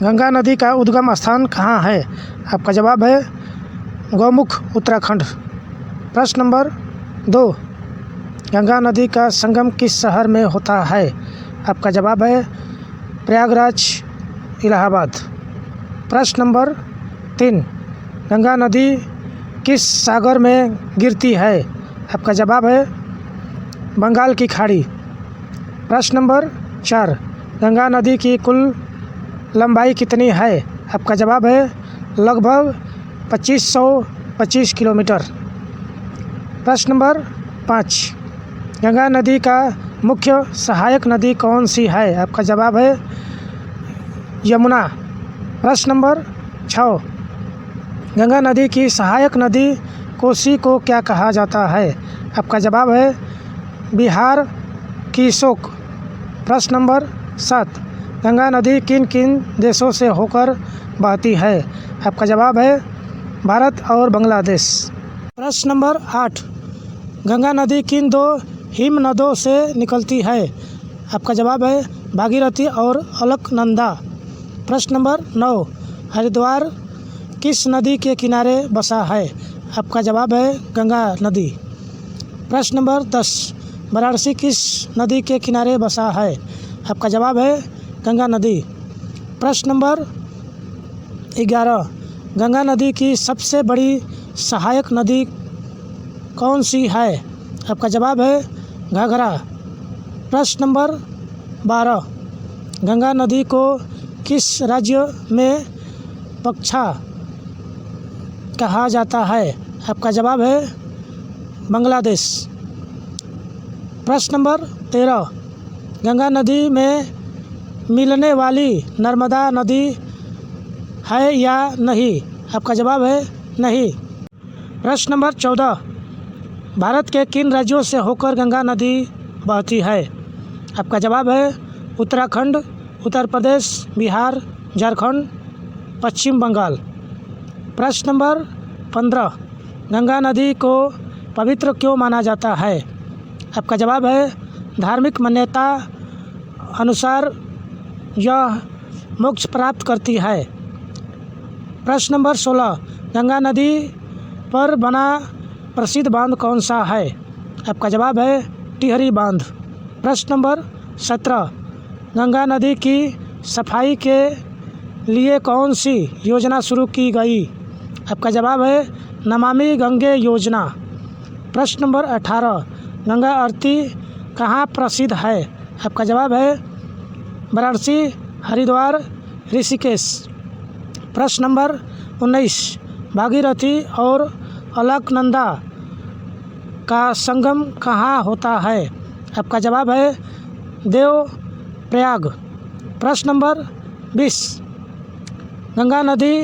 गंगा नदी का उद्गम स्थान कहाँ है? आपका जवाब है गौमुख, उत्तराखंड। प्रश्न नंबर 2, गंगा नदी का संगम किस शहर में होता है? आपका जवाब है प्रयागराज, इलाहाबाद। प्रश्न नंबर 3, गंगा नदी किस सागर में गिरती है? आपका जवाब है बंगाल की खाड़ी। प्रश्न नंबर 4, गंगा नदी की कुल लंबाई कितनी है? आपका जवाब है लगभग 2525 किलोमीटर। प्रश्न नंबर 5, गंगा नदी का मुख्य सहायक नदी कौन सी है? आपका जवाब है यमुना। प्रश्न नंबर 6, गंगा नदी की सहायक नदी कोसी को क्या कहा जाता है? आपका जवाब है बिहार की शोक। प्रश्न नंबर 7, गंगा नदी किन किन देशों से होकर बहती है? आपका जवाब है भारत और बांग्लादेश। प्रश्न नंबर 8, गंगा नदी किन 2 हिमनदों से निकलती है? आपका जवाब है भागीरथी और अलकनंदा। प्रश्न नंबर 9, हरिद्वार किस नदी के किनारे बसा है? आपका जवाब है गंगा नदी। प्रश्न नंबर 10, वाराणसी किस नदी के किनारे बसा है? आपका जवाब है गंगा नदी। प्रश्न नंबर 11, गंगा नदी की सबसे बड़ी सहायक नदी कौन सी है? आपका जवाब है घाघरा। प्रश्न नंबर 12, गंगा नदी को किस राज्य में पक्षा कहा जाता है? आपका जवाब है बांग्लादेश। प्रश्न नंबर 13, गंगा नदी में मिलने वाली नर्मदा नदी है या नहीं? आपका जवाब है नहीं। प्रश्न नंबर 14, भारत के किन राज्यों से होकर गंगा नदी बहती है? आपका जवाब है उत्तराखंड, उत्तर प्रदेश, बिहार, झारखंड, पश्चिम बंगाल। प्रश्न नंबर 15, गंगा नदी को पवित्र क्यों माना जाता है? आपका जवाब है धार्मिक मान्यता अनुसार यह मोक्ष प्राप्त करती है। प्रश्न नंबर 16, गंगा नदी पर बना प्रसिद्ध बांध कौन सा है? आपका जवाब है टिहरी बांध। प्रश्न नंबर 17, गंगा नदी की सफाई के लिए कौन सी योजना शुरू की गई? आपका जवाब है नमामि गंगे योजना। प्रश्न नंबर 18, गंगा आरती कहाँ प्रसिद्ध है? आपका जवाब है वाराणसी, हरिद्वार, ऋषिकेश। प्रश्न नंबर 19, भागीरथी और अलकनंदा का संगम कहाँ होता है? आपका जवाब है देवप्रयाग। प्रश्न नंबर 20, गंगा नदी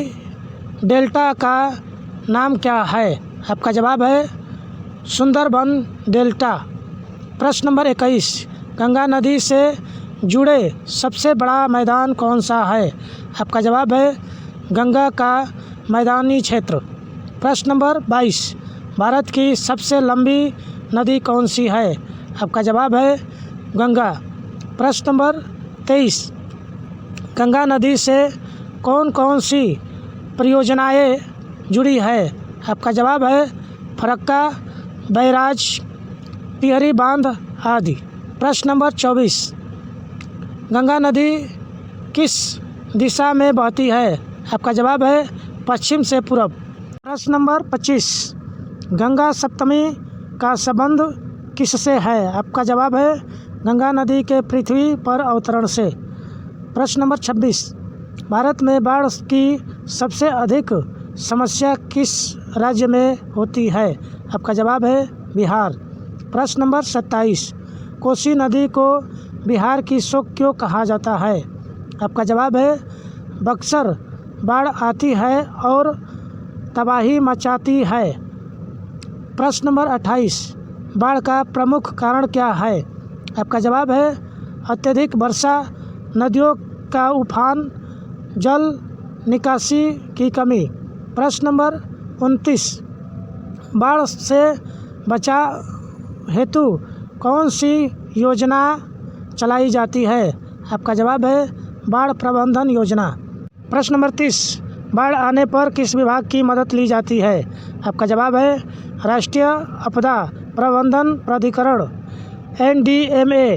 डेल्टा का नाम क्या है? आपका जवाब है सुंदरबन डेल्टा। प्रश्न नंबर 21, गंगा नदी से जुड़े सबसे बड़ा मैदान कौन सा है? आपका जवाब है गंगा का मैदानी क्षेत्र। प्रश्न नंबर 22, भारत की सबसे लंबी नदी कौन सी है? आपका जवाब है गंगा। प्रश्न नंबर 23, गंगा नदी से कौन कौन सी परियोजनाएं जुड़ी है? आपका जवाब है फरक्का बैराज, टिहरी बांध आदि। प्रश्न नंबर 24, गंगा नदी किस दिशा में बहती है? आपका जवाब है पश्चिम से पूरब। प्रश्न नंबर 25, गंगा सप्तमी का संबंध किससे है? आपका जवाब है गंगा नदी के पृथ्वी पर अवतरण से। प्रश्न नंबर 26, भारत में बाढ़ की सबसे अधिक समस्या किस राज्य में होती है? आपका जवाब है बिहार। प्रश्न नंबर 27, कोसी नदी को बिहार की शोक क्यों कहा जाता है? आपका जवाब है बक्सर बाढ़ आती है और तबाही मचाती है। प्रश्न नंबर 28, बाढ़ का प्रमुख कारण क्या है? आपका जवाब है अत्यधिक वर्षा, नदियों का उफान, जल निकासी की कमी। प्रश्न नंबर 29, बाढ़ से बचाव हेतु कौन सी योजना चलाई जाती है? आपका जवाब है बाढ़ प्रबंधन योजना। प्रश्न नंबर 30, बाढ़ आने पर किस विभाग की मदद ली जाती है? आपका जवाब है राष्ट्रीय आपदा प्रबंधन प्राधिकरण NDMA।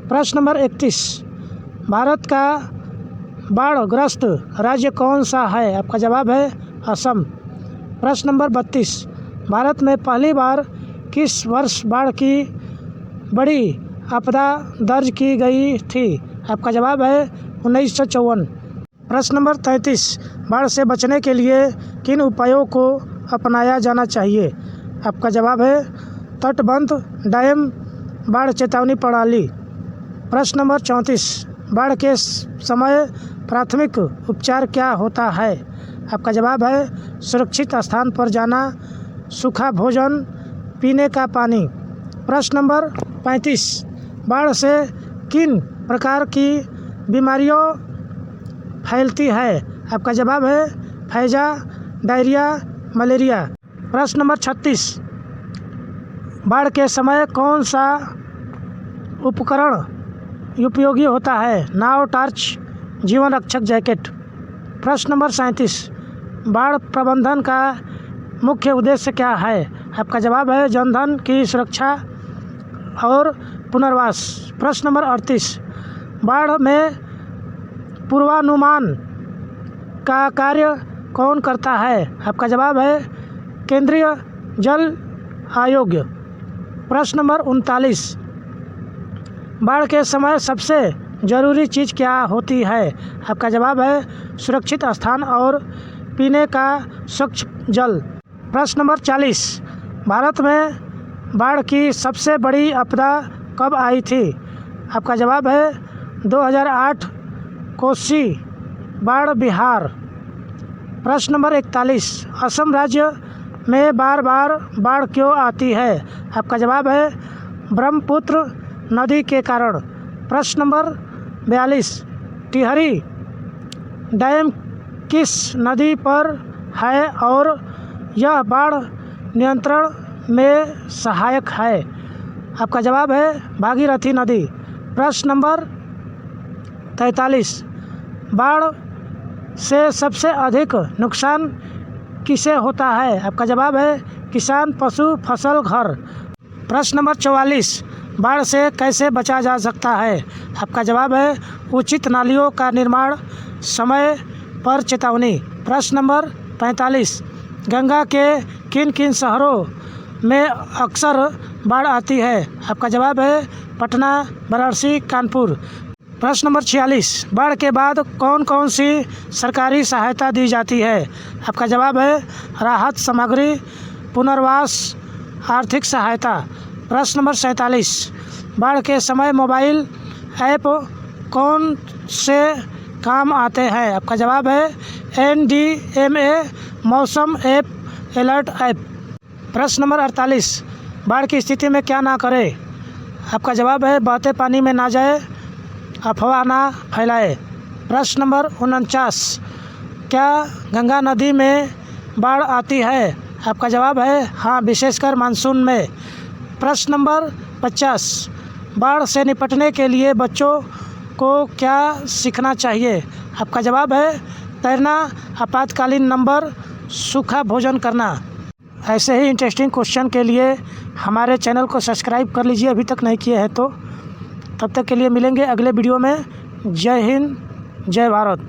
प्रश्न नंबर 31, भारत का बाढ़ग्रस्त राज्य कौन सा है? आपका जवाब है असम। प्रश्न नंबर 32, भारत में पहली बार किस वर्ष बाढ़ की बड़ी आपदा दर्ज की गई थी? आपका जवाब है 1954। प्रश्न नंबर 33, बाढ़ से बचने के लिए किन उपायों को अपनाया जाना चाहिए? आपका जवाब है तटबंध, डैम, बाढ़ चेतावनी प्रणाली। प्रश्न नंबर 34, बाढ़ के समय प्राथमिक उपचार क्या होता है? आपका जवाब है सुरक्षित स्थान पर जाना, सूखा भोजन, पीने का पानी। प्रश्न नंबर 35, बाढ़ से किन प्रकार की बीमारियों फैलती है? आपका जवाब है हैजा, डायरिया, मलेरिया। प्रश्न नंबर 36, बाढ़ के समय कौन सा उपकरण उपयोगी होता है? नाव, टॉर्च, जीवन रक्षक जैकेट। प्रश्न नंबर 37, बाढ़ प्रबंधन का मुख्य उद्देश्य क्या है? आपका जवाब है जनधन की सुरक्षा और पुनर्वास। प्रश्न नंबर 38, बाढ़ में पूर्वानुमान का कार्य कौन करता है? आपका जवाब है केंद्रीय जल आयोग। प्रश्न नंबर 39, बाढ़ के समय सबसे ज़रूरी चीज़ क्या होती है? आपका जवाब है सुरक्षित स्थान और पीने का स्वच्छ जल। प्रश्न नंबर 40, भारत में बाढ़ की सबसे बड़ी आपदा कब आई थी? आपका जवाब है 2008 कोसी बाढ़, बिहार। प्रश्न नंबर 41, असम राज्य में बार बार बाढ़ क्यों आती है? आपका जवाब है ब्रह्मपुत्र नदी के कारण। प्रश्न नंबर 42, टिहरी डैम किस नदी पर है और यह बाढ़ नियंत्रण में सहायक है? आपका जवाब है भागीरथी नदी। प्रश्न नंबर 43, बाढ़ से सबसे अधिक नुकसान किसे होता है? आपका जवाब है किसान, पशु, फसल, घर। प्रश्न नंबर 44, बाढ़ से कैसे बचा जा सकता है? आपका जवाब है उचित नालियों का निर्माण, समय पर चेतावनी। प्रश्न नंबर 45, गंगा के किन किन शहरों में अक्सर बाढ़ आती है? आपका जवाब है पटना, वाराणसी, कानपुर। प्रश्न नंबर 46, बाढ़ के बाद कौन कौन सी सरकारी सहायता दी जाती है? आपका जवाब है राहत सामग्री, पुनर्वास, आर्थिक सहायता। प्रश्न नंबर 47, बाढ़ के समय मोबाइल ऐप कौन से काम आते हैं? आपका जवाब है NDMA मौसम ऐप, अलर्ट ऐप। प्रश्न नंबर 48, बाढ़ की स्थिति में क्या ना करें? आपका जवाब है बहते पानी में ना जाए, अफवाह ना फैलाए। प्रश्न नंबर 49, क्या गंगा नदी में बाढ़ आती है? आपका जवाब है हाँ, विशेषकर मानसून में। प्रश्न नंबर 50, बाढ़ से निपटने के लिए बच्चों को क्या सीखना चाहिए? आपका जवाब है तैरना, आपातकालीन नंबर, सूखा भोजन करना। ऐसे ही इंटरेस्टिंग क्वेश्चन के लिए हमारे चैनल को सब्सक्राइब कर लीजिए अभी तक नहीं किए हैं तो। तब तक के लिए मिलेंगे अगले वीडियो में। जय हिंद, जय भारत।